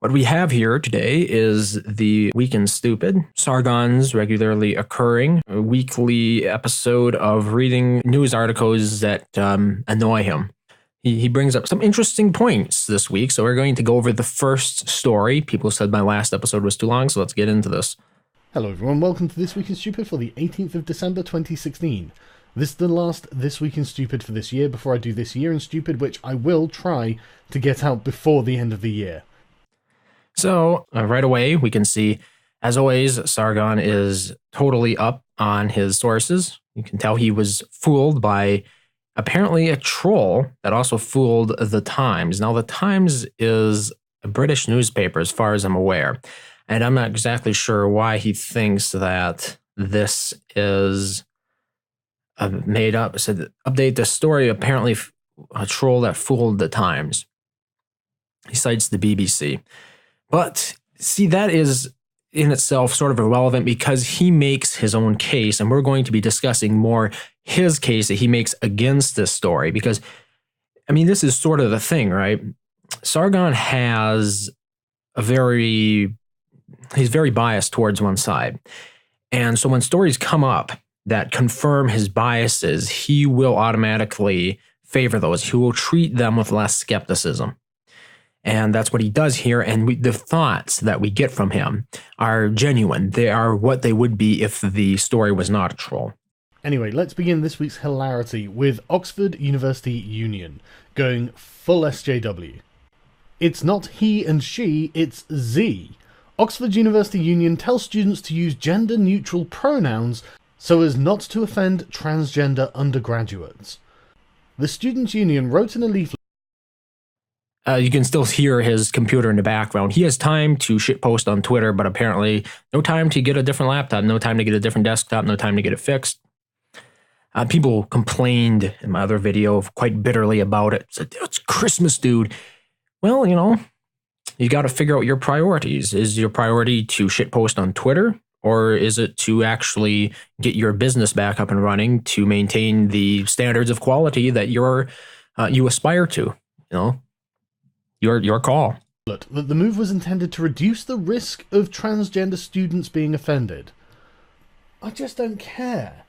What we have here today is the Week in Stupid, Sargon's regularly occurring weekly episode of reading news articles that annoy him. He brings up some interesting points this week, so we're going to go over the first story. People said my last episode was too long, so let's get into this. Hello everyone, welcome to This Week in Stupid for the 18th of December 2016. This is the last This Week in Stupid for this year before I do This Year in Stupid, which I will try to get out before the end of the year. So, right away, we can see, as always, Sargon is totally up on his sources. You can tell he was fooled by apparently a troll that also fooled the Times. Now, the Times is a British newspaper, as far as I'm aware, and I'm not exactly sure why he thinks that this is made up. It said, update the story, apparently a troll that fooled the Times. He cites the BBC. But see, that is in itself sort of irrelevant because he makes his own case, and we're going to be discussing more his case that he makes against this story because, I mean, this is sort of the thing, right? Sargon has he's very biased towards one side. And so when stories come up that confirm his biases, he will automatically favor those. He will treat them with less skepticism. And that's what he does here. And the thoughts that we get from him are genuine. They are what they would be if the story was not a troll. Anyway, let's begin this week's hilarity with Oxford University Union going full SJW. It's not he and she, it's Z. Oxford University Union tells students to use gender-neutral pronouns so as not to offend transgender undergraduates. The Students' Union wrote in a leaflet. You can still hear his computer in the background. He has time to shitpost on Twitter, but apparently no time to get a different laptop, no time to get a different desktop, no time to get it fixed. People complained in my other video quite bitterly about it. Said, it's Christmas, dude. Well, you got to figure out your priorities. Is your priority to shitpost on Twitter, or is it to actually get your business back up and running to maintain the standards of quality that you aspire to? Your call. That the move was intended to reduce the risk of transgender students being offended. I just don't care.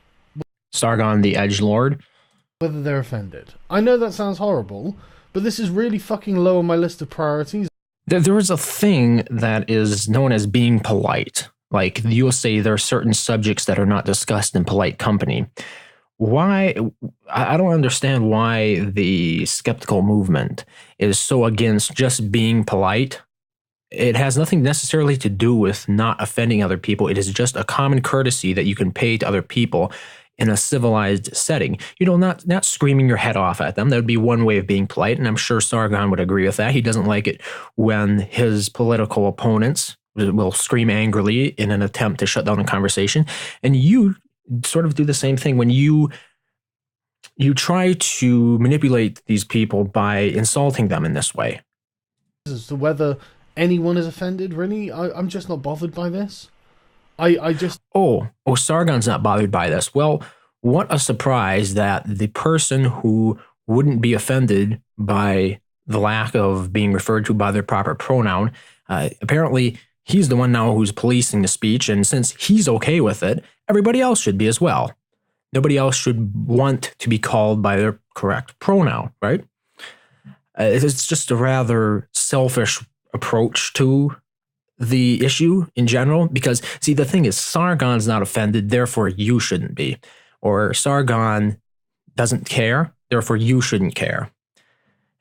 Sargon the Edgelord. Whether they're offended. I know that sounds horrible, but this is really fucking low on my list of priorities. There is a thing that is known as being polite. Like, you'll say there are certain subjects that are not discussed in polite company. Why? I don't understand why the skeptical movement is so against just being polite. It has nothing necessarily to do with not offending other people. It is just a common courtesy that you can pay to other people in a civilized setting. Not screaming your head off at them. That would be one way of being polite, and I'm sure Sargon would agree with that. He doesn't like it when his political opponents will scream angrily in an attempt to shut down a conversation, and you sort of do the same thing when you try to manipulate these people by insulting them in this way. As to whether anyone is offended, really, I'm just not bothered by this. Sargon's not bothered by this. Well, what a surprise that the person who wouldn't be offended by the lack of being referred to by their proper pronoun, apparently he's the one now who's policing the speech, and since he's okay with it, everybody else should be as well. Nobody else should want to be called by their correct pronoun, right? It's just a rather selfish approach to the issue in general, because, see, the thing is, Sargon's not offended, therefore you shouldn't be. Or Sargon doesn't care, therefore you shouldn't care.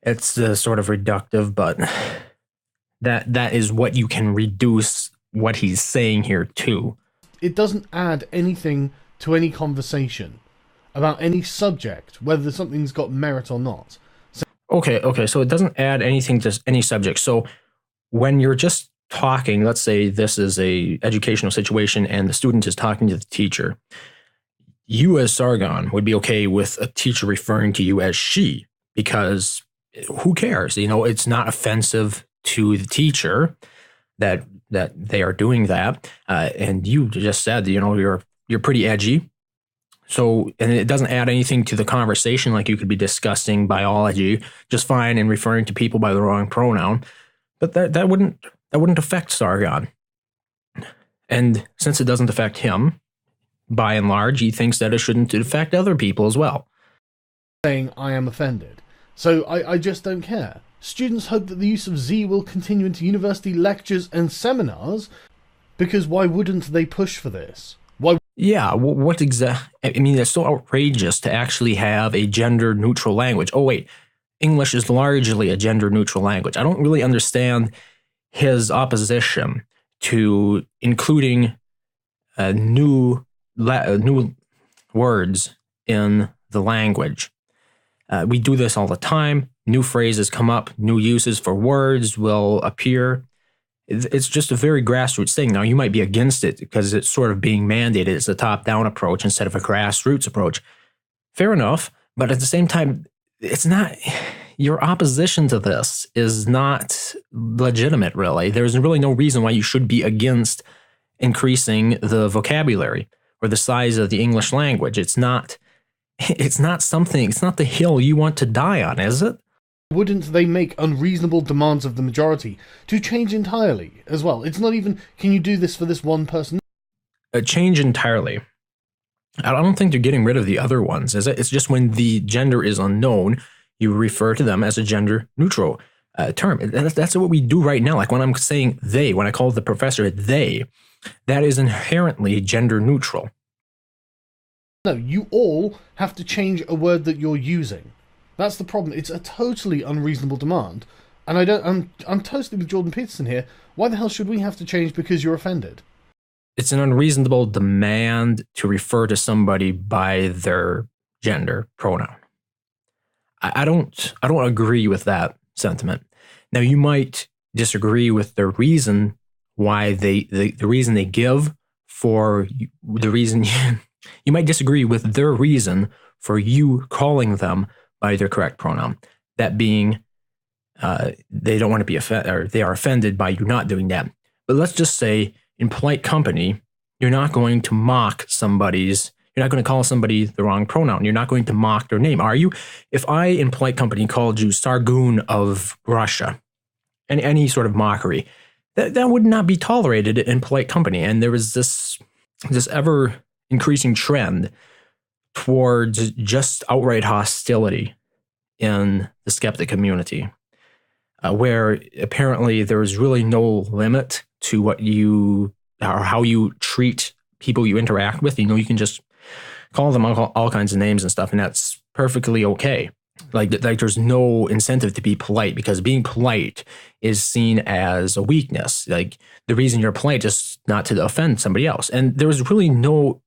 It's sort of reductive, but that is what you can reduce what he's saying here to. It doesn't add anything to any conversation about any subject, whether something's got merit or not. Okay, so it doesn't add anything to any subject. So when you're just talking, let's say this is a educational situation and the student is talking to the teacher, you as Sargon would be okay with a teacher referring to you as she, because who cares? It's not offensive to the teacher that they are doing that. And you just said, you're pretty edgy. So, and it doesn't add anything to the conversation, like you could be discussing biology just fine and referring to people by the wrong pronoun. But that wouldn't that wouldn't affect Sargon. And since it doesn't affect him, by and large, he thinks that it shouldn't affect other people as well. Saying I am offended. So I just don't care. Students hope that the use of Z will continue into university lectures and seminars, because why wouldn't they push for this? Why? Yeah, what exactly? I mean, it's so outrageous to actually have a gender-neutral language. Oh, wait, English is largely a gender-neutral language. I don't really understand his opposition to including new words in the language. We do this all the time. New phrases come up, new uses for words will appear. It's just a very grassroots thing. Now, you might be against it because it's sort of being mandated. It's a top-down approach instead of a grassroots approach. Fair enough, but at the same time, it's not... Your opposition to this is not legitimate, really. There's really no reason why you should be against increasing the vocabulary or the size of the English language. It's not something, it's not the hill you want to die on, is it? Wouldn't they make unreasonable demands of the majority to change entirely as well? It's not even, can you do this for this one person? Change entirely. I don't think they're getting rid of the other ones, is it? It's just when the gender is unknown, you refer to them as a gender-neutral term. That's what we do right now. Like when I'm saying they, when I call the professor they, that is inherently gender-neutral. No, you all have to change a word that you're using. That's the problem. It's a totally unreasonable demand. And I'm totally with Jordan Peterson here. Why the hell should we have to change because you're offended? It's an unreasonable demand to refer to somebody by their gender pronoun. I don't agree with that sentiment. Now, you might disagree with the reason why the reason they give for the reason you might disagree with their reason for you calling them by their correct pronoun. That being, they don't want to be offended, or they are offended by you not doing that. But let's just say, in polite company, you're not going to mock somebody's. You're not going to call somebody the wrong pronoun. You're not going to mock their name, are you? If I, in polite company, called you Sargon of Russia, and any sort of mockery, that would not be tolerated in polite company. And there was this ever increasing trend towards just outright hostility in the skeptic community, where apparently there is really no limit to what you or how you treat people you interact with. You know, you can just call them all kinds of names and stuff, and that's perfectly okay. Like there's no incentive to be polite, because being polite is seen as a weakness. Like the reason you're polite is not to offend somebody else. And there was really no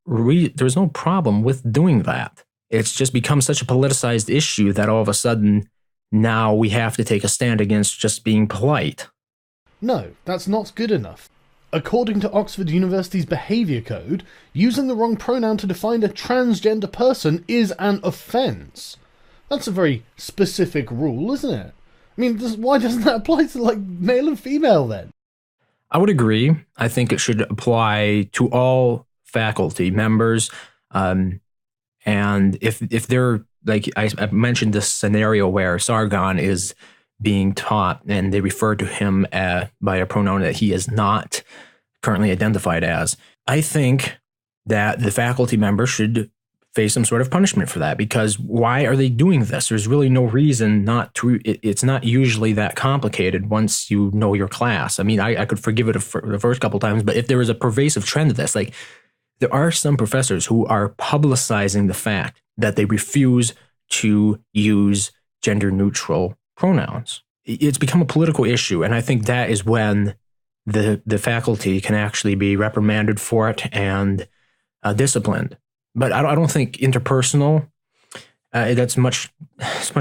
problem with doing that. It's just become such a politicized issue that all of a sudden now we have to take a stand against just being polite. No, that's not good enough. According to Oxford University's Behaviour Code, using the wrong pronoun to define a transgender person is an offence. That's a very specific rule, isn't it? I mean, why doesn't that apply to, like, male and female, then? I would agree. I think it should apply to all faculty members. And if they're, like, I mentioned this scenario where Sargon is being taught and they refer to him by a pronoun that he is not currently identified as, I think that the faculty member should face some sort of punishment for that, because why are they doing this? There's really no reason not to. It's not usually that complicated once you know your class. I mean, I could forgive it for the first couple times, but if there is a pervasive trend of this, like there are some professors who are publicizing the fact that they refuse to use gender-neutral pronouns. It's become a political issue, and I think that is when the faculty can actually be reprimanded for it and disciplined. But I don't think interpersonal, that's much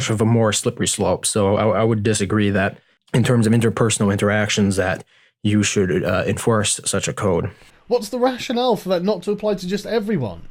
of a more slippery slope. So I would disagree that in terms of interpersonal interactions that you should enforce such a code. What's the rationale for that not to apply to just everyone?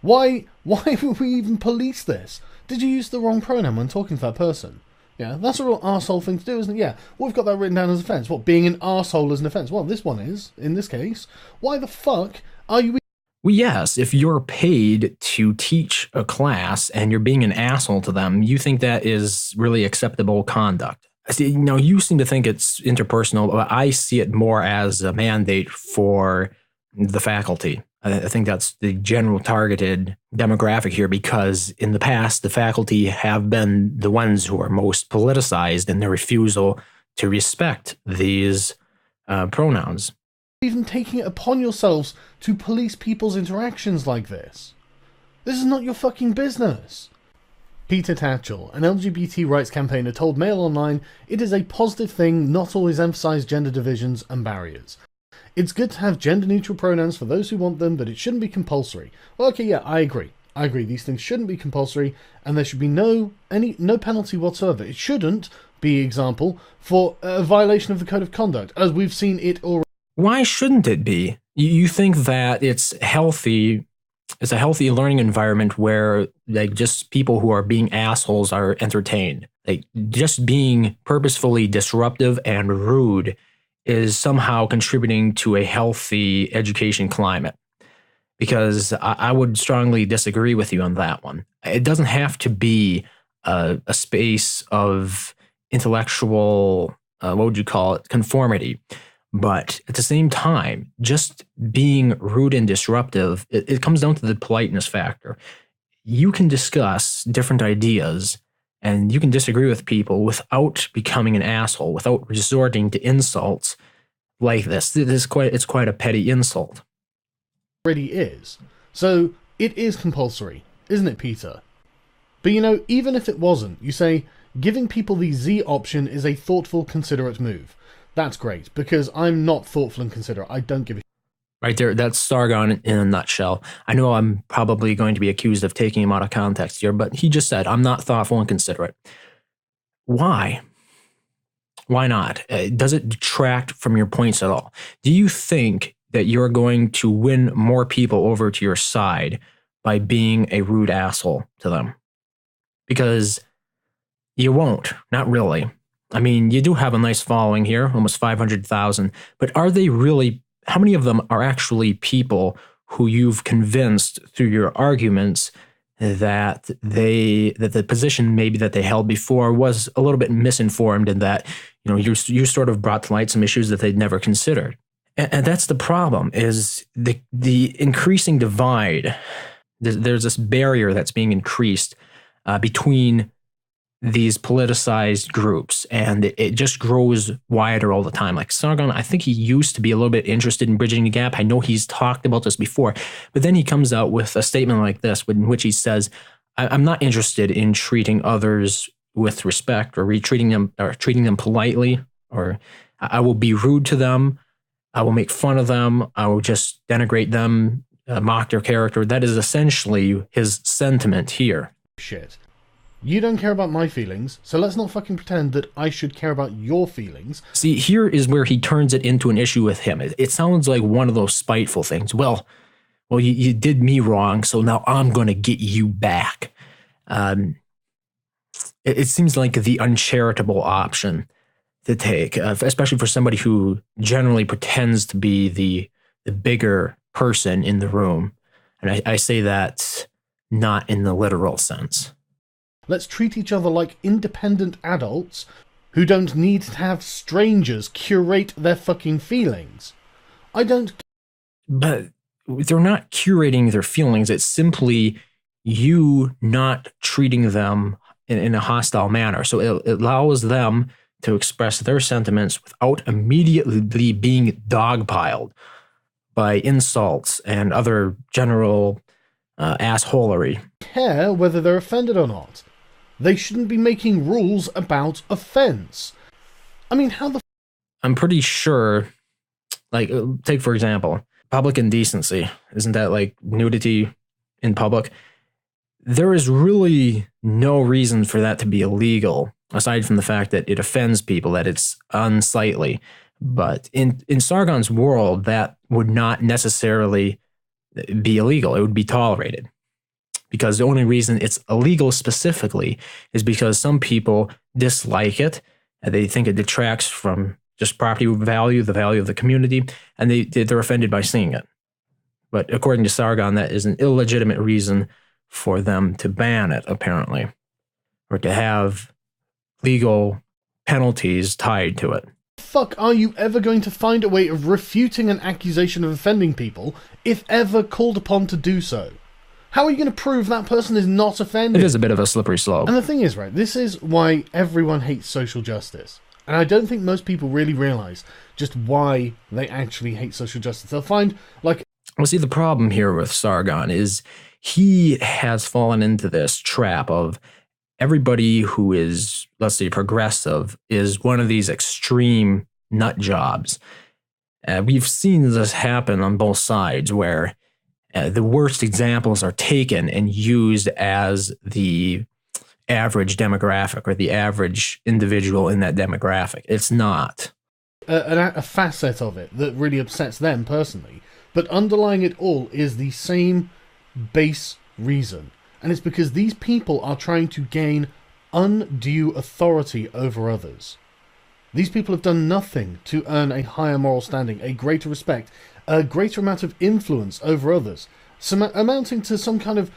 Why would we even police this? Did you use the wrong pronoun when talking to that person? Yeah, that's a real arsehole thing to do, isn't it? Yeah, well, we've got that written down as an offence. What, being an arsehole is an offence? Well, this one is, in this case. Why the fuck are you... Well, yes, if you're paid to teach a class and you're being an asshole to them, you think that is really acceptable conduct. See, you seem to think it's interpersonal, but I see it more as a mandate for the faculty. I think that's the general targeted demographic here, because in the past, the faculty have been the ones who are most politicized in their refusal to respect these pronouns. Even taking it upon yourselves to police people's interactions like this. This is not your fucking business. Peter Tatchell, an LGBT rights campaigner, told Mail Online it is a positive thing not always emphasize gender divisions and barriers. It's good to have gender-neutral pronouns for those who want them, but it shouldn't be compulsory. Well, okay, yeah, I agree. These things shouldn't be compulsory, and there should be no penalty whatsoever. It shouldn't be, example, for a violation of the code of conduct, as we've seen it already. Why shouldn't it be? You think that it's healthy? It's a healthy learning environment where like just people who are being assholes are entertained. Like just being purposefully disruptive and rude is somehow contributing to a healthy education climate. Because I would strongly disagree with you on that one. It doesn't have to be a space of intellectual, what would you call it, conformity. But at the same time, just being rude and disruptive, it comes down to the politeness factor. You can discuss different ideas and you can disagree with people without becoming an asshole, without resorting to insults like this. It's quite a petty insult. Already is. So it is compulsory, isn't it, Peter? But even if it wasn't, you say giving people the Z option is a thoughtful, considerate move. That's great, because I'm not thoughtful and considerate. I don't give a... Right there, that's Sargon in a nutshell. I know I'm probably going to be accused of taking him out of context here, but he just said, I'm not thoughtful and considerate. Why? Why not? Does it detract from your points at all? Do you think that you're going to win more people over to your side by being a rude asshole to them? Because you won't, not really. I mean, you do have a nice following here, almost 500,000, but are they really, how many of them are actually people who you've convinced through your arguments that the position maybe that they held before was a little bit misinformed, and that, you sort of brought to light some issues that they'd never considered? And that's the problem, is the increasing divide. There's this barrier that's being increased between these politicized groups, and it just grows wider all the time. Like Sargon, I think he used to be a little bit interested in bridging the gap. I know he's talked about this before, but then he comes out with a statement like this, in which he says, I'm not interested in treating others with respect or treating them politely, or I will be rude to them. I will make fun of them. I will just denigrate them, mock their character. That is essentially his sentiment here. Shit. You don't care about my feelings, so let's not fucking pretend that I should care about your feelings. See, here is where he turns it into an issue with him. It sounds like one of those spiteful things. Well, you did me wrong, so now I'm going to get you back. It seems like the uncharitable option to take, especially for somebody who generally pretends to be the bigger person in the room. And I say that not in the literal sense. Let's treat each other like independent adults who don't need to have strangers curate their fucking feelings. But they're not curating their feelings. It's simply you not treating them in a hostile manner. So it allows them to express their sentiments without immediately being dogpiled by insults and other general assholery. Care whether they're offended or not. They shouldn't be making rules about offense. I mean, how the... I'm pretty sure, like, take for example, public indecency. Isn't that like nudity in public? There is really no reason for that to be illegal, aside from the fact that it offends people, that it's unsightly. But in Sargon's world, that would not necessarily be illegal. It would be tolerated. Because the only reason it's illegal specifically is because some people dislike it, and they think it detracts from just property value, the value of the community, and they're offended by seeing it. But according to Sargon, that is an illegitimate reason for them to ban it, apparently, or to have legal penalties tied to it. Fuck, are you ever going to find a way of refuting an accusation of offending people if ever called upon to do so? How are you going to prove that person is not offended? It is a bit of a slippery slope. And the thing is, right, this is why everyone hates social justice. And I don't think most people really realise just why they actually hate social justice. They'll find, like... Well, see, the problem here with Sargon is he has fallen into this trap of everybody who is, let's say, progressive is one of these extreme nut jobs. We've seen this happen on both sides where the worst examples are taken and used as the average demographic or the average individual in that demographic. It's not. A facet of it that really upsets them personally. But underlying it all is the same base reason. And it's because these people are trying to gain undue authority over others. These people have done nothing to earn a higher moral standing, a greater respect, a greater amount of influence over others, amounting to some kind of...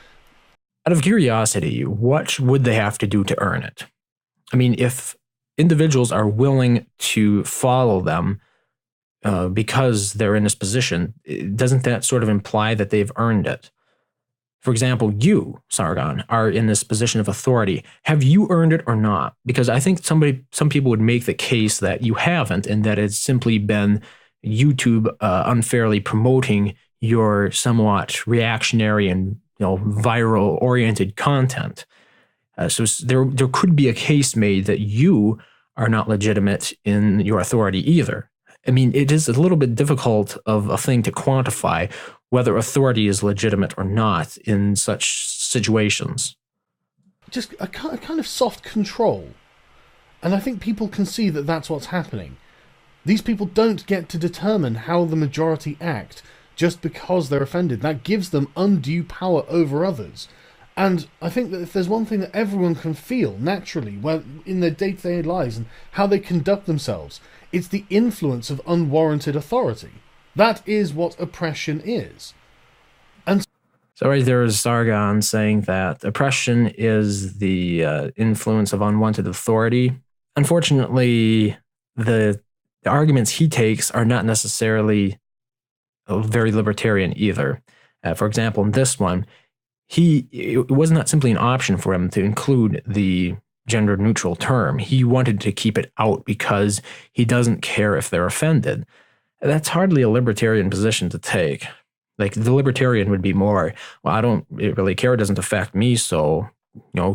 Out of curiosity, what would they have to do to earn it? I mean, if individuals are willing to follow them because they're in this position, doesn't that sort of imply that they've earned it? For example, you, Sargon, are in this position of authority. Have you earned it or not? Because I think some people would make the case that you haven't, and that it's simply been YouTube unfairly promoting your somewhat reactionary and viral-oriented content. So there could be a case made that you are not legitimate in your authority either. I mean, it is a little bit difficult of a thing to quantify whether authority is legitimate or not in such situations. Just a kind of soft control. And I think people can see that that's what's happening. These people don't get to determine how the majority act just because they're offended. That gives them undue power over others. And I think that if there's one thing that everyone can feel naturally in their day-to-day lives and how they conduct themselves, it's the influence of unwarranted authority. That is what oppression is. And so right there is Sargon saying that oppression is the influence of unwanted authority. Unfortunately, the arguments he takes are not necessarily very libertarian either. For example, in this one, it was not simply an option for him to include the gender-neutral term. He wanted to keep it out because he doesn't care if they're offended. That's hardly a libertarian position to take. Like, the libertarian would be more, well, I don't really care, it doesn't affect me, so,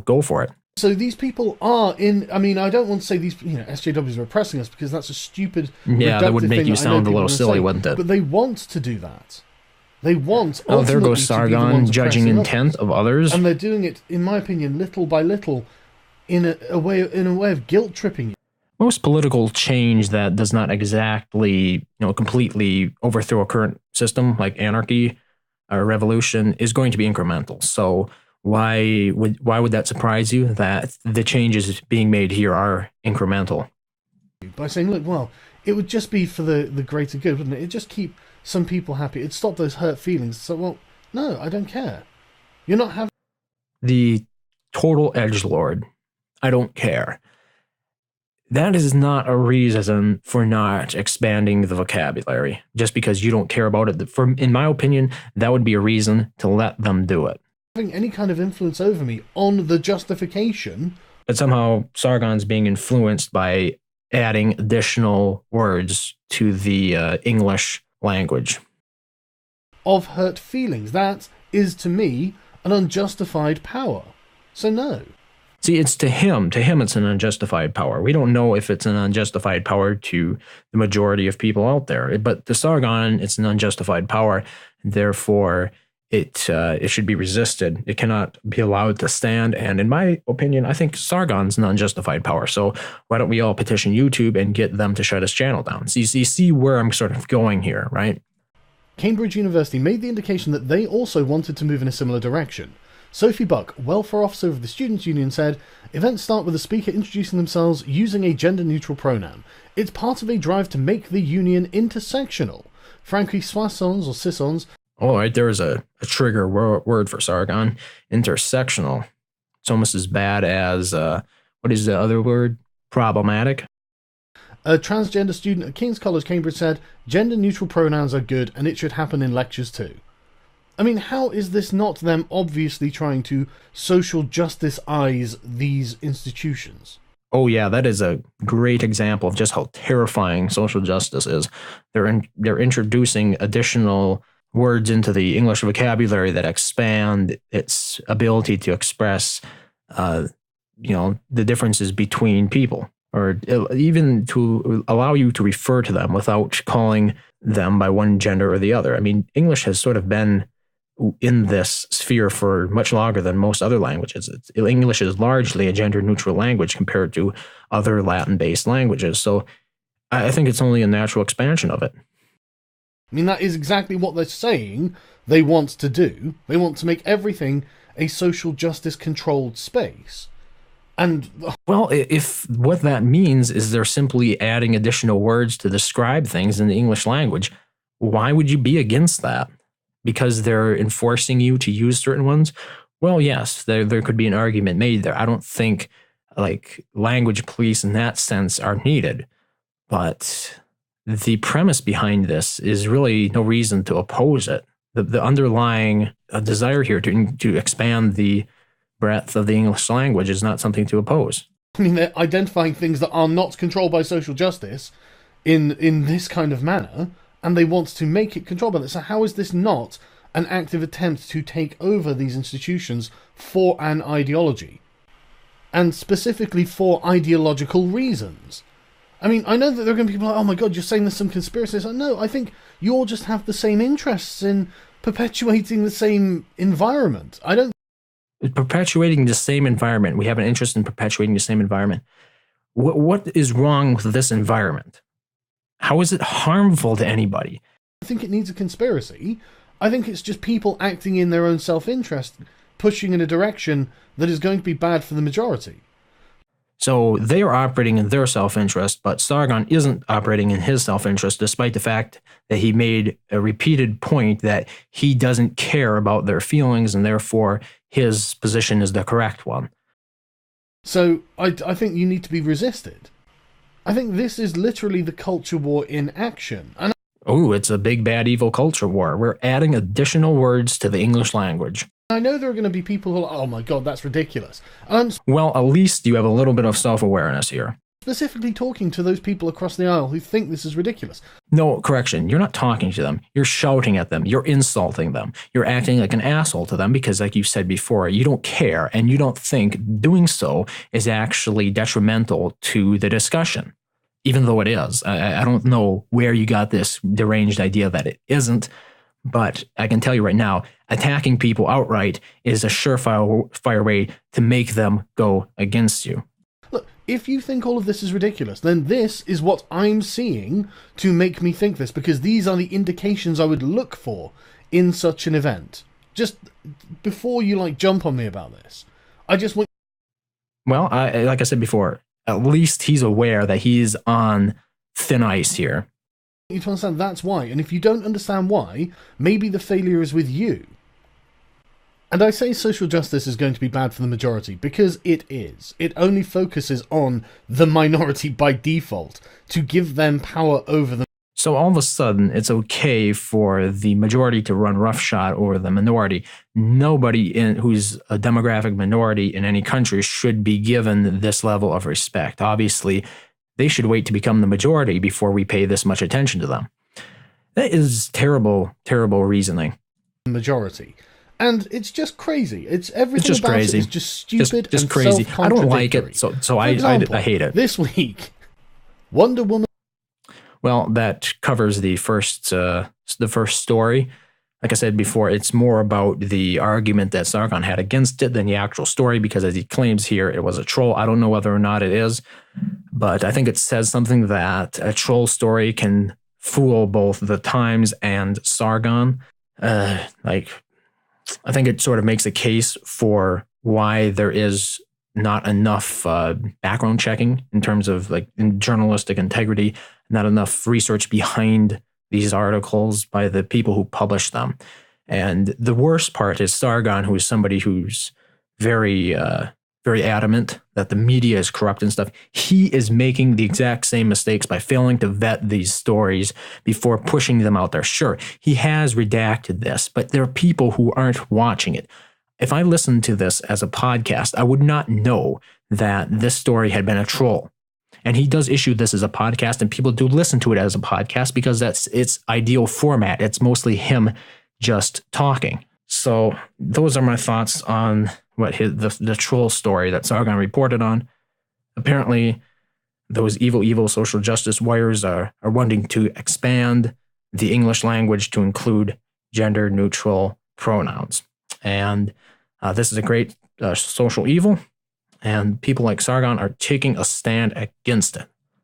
go for it. So these people are I mean, I don't want to say these, SJWs are oppressing us, because that's a stupid, that would make you sound a little silly, wouldn't it? But they want to do that. They want. Oh, there goes Sargon judging intent of others, and they're doing it, in my opinion, little by little, in a way of guilt tripping you. Most political change that does not exactly, completely overthrow a current system, like anarchy or revolution, is going to be incremental. So why would that surprise you that the changes being made here are incremental? By saying, look, well, it would just be for the greater good, wouldn't it? It'd just keep some people happy. It'd stop those hurt feelings. So, well, no, I don't care. You're not having... The total edgelord, I don't care. That is not a reason for not expanding the vocabulary. Just because you don't care about it. In my opinion, that would be a reason to let them do it. Having any kind of influence over me on the justification. But somehow Sargon's being influenced by adding additional words to the English language. Of hurt feelings. That is, to me, an unjustified power. So no. See, it's to him it's an unjustified power. We don't know if it's an unjustified power to the majority of people out there. But to Sargon, it's an unjustified power. Therefore, it should be resisted. It cannot be allowed to stand. And in my opinion, I think Sargon's an unjustified power. So why don't we all petition YouTube and get them to shut his channel down? So you see where I'm sort of going here, right? Cambridge University made the indication that they also wanted to move in a similar direction. Sophie Buck, welfare officer of the Students' Union, said, "Events start with the speaker introducing themselves using a gender-neutral pronoun. It's part of a drive to make the union intersectional. Frankly, soissons or sissons..." All right, there is a trigger word for Sargon. Intersectional. It's almost as bad as, what is the other word? problematic. A transgender student at King's College, Cambridge said, gender-neutral pronouns are good and it should happen in lectures too. I mean, how is this not them obviously trying to social justice-ize these institutions? Oh yeah, that is a great example of just how terrifying social justice is. They're introducing additional words into the English vocabulary that expand its ability to express, the differences between people, or even to allow you to refer to them without calling them by one gender or the other. I mean, English has sort of been in this sphere for much longer than most other languages. English is largely a gender-neutral language compared to other Latin-based languages. So I think it's only a natural expansion of it. I mean, that is exactly what they're saying they want to do. They want to make everything a social justice-controlled space. And well, if what that means is they're simply adding additional words to describe things in the English language, why would you be against that? Because they're enforcing you to use certain ones? Well, yes, there could be an argument made there. I don't think like language police in that sense are needed. But the premise behind this is really no reason to oppose it. The underlying desire here to expand the breadth of the English language is not something to oppose. I mean, they're identifying things that are not controlled by social justice in this kind of manner, and they want to make it controlled by that. So how is this not an active attempt to take over these institutions for an ideology? And specifically for ideological reasons. I mean, I know that there are going to be people like, oh my god, you're saying there's some conspiracy. Like, no, I think you all just have the same interests in perpetuating the same environment. Perpetuating the same environment. We have an interest in perpetuating the same environment. What is wrong with this environment? How is it harmful to anybody? I think it needs a conspiracy. I think it's just people acting in their own self-interest, pushing in a direction that is going to be bad for the majority. So they are operating in their self-interest, but Sargon isn't operating in his self-interest, despite the fact that he made a repeated point that he doesn't care about their feelings, and therefore his position is the correct one. So I think you need to be resisted. I think this is literally the culture war in action. Oh, it's a big, bad, evil culture war. We're adding additional words to the English language. I know there are going to be people who are like, oh my god, that's ridiculous. Well, at least you have a little bit of self-awareness here. Specifically talking to those people across the aisle who think this is ridiculous. No, correction. You're not talking to them. You're shouting at them. You're insulting them. You're acting like an asshole to them because, like you said before, you don't care and you don't think doing so is actually detrimental to the discussion. Even though it is. I don't know where you got this deranged idea that it isn't, but I can tell you right now, attacking people outright is a surefire way to make them go against you. Look, if you think all of this is ridiculous, then this is what I'm seeing to make me think this, because these are the indications I would look for in such an event. Just before you jump on me about this, I just want... Well, like I said before, at least he's aware that he's on thin ice here. You need to understand that's why, and if you don't understand why, maybe the failure is with you. And I say social justice is going to be bad for the majority, because it is. It only focuses on the minority by default, to give them power over them. So all of a sudden, it's okay for the majority to run roughshod over the minority. Nobody who's a demographic minority in any country should be given this level of respect. Obviously, they should wait to become the majority before we pay this much attention to them. That is terrible, terrible reasosoning. Majority. And it's just crazy. Everything it's just about crazy. It is just stupid just and crazy. I don't like it, self-contradictory. so I hate it. This week, Wonder Woman... Well, that covers the first story. Like I said before, it's more about the argument that Sargon had against it than the actual story, because as he claims here, it was a troll. I don't know whether or not it is, but I think it says something that a troll story can fool both the Times and Sargon. I think it sort of makes a case for why there is not enough background checking in terms of in journalistic integrity, not enough research behind these articles by the people who publish them. And the worst part is Sargon, who is somebody who's very very adamant that the media is corrupt and stuff. He is making the exact same mistakes by failing to vet these stories before pushing them out there. Sure, he has redacted this, but there are people who aren't watching it. If I listened to this as a podcast, I would not know that this story had been a troll. And he does issue this as a podcast, and people do listen to it as a podcast because that's its ideal format. It's mostly him just talking. So those are my thoughts on what the troll story that Sargon reported on. Apparently, those evil social justice warriors are wanting to expand the English language to include gender-neutral pronouns. And this is a great social evil. And people like Sargon are taking a stand against it.